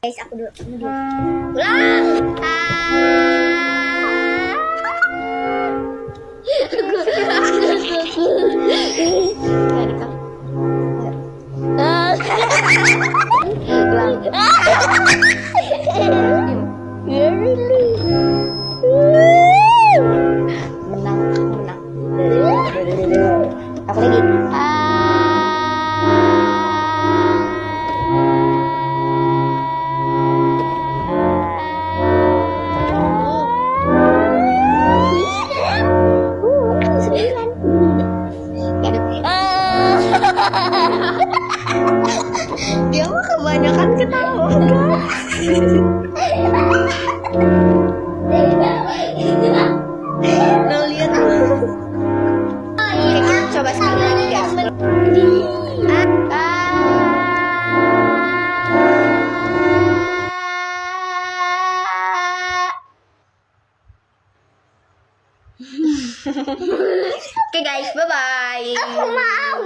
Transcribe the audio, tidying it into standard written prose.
Guys, aku dulu. Ulang. Menang. Aku lagi. Dia mah kebanyakan ketawa lo lihat tuh. Kita coba sekali lagi guys. Oke guys, bye bye. Aku mau.